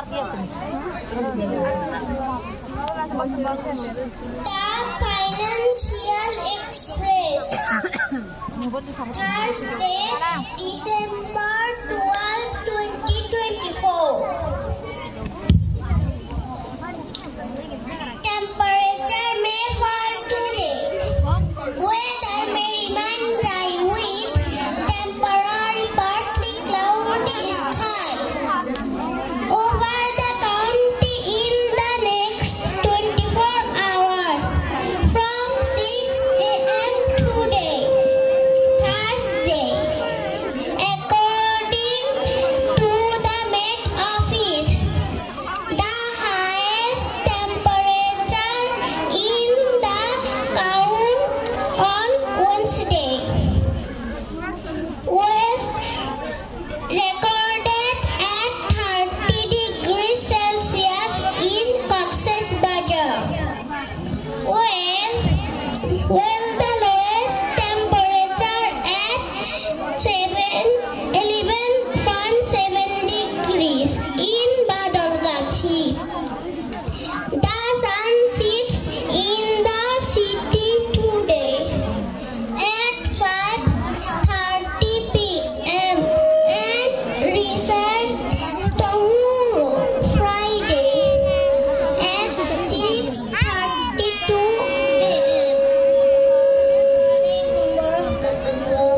Financial Express. Thursday, December 12, 2024. Temperature may fall today. Weather may remain dry with temporary partly cloudy sky over the county in the next 24 hours from 6 a.m. today, Thursday. According to the Met Office, the highest temperature in the count on Wednesday was recorded at 30 degrees Celsius in Cox's Bazar. Well,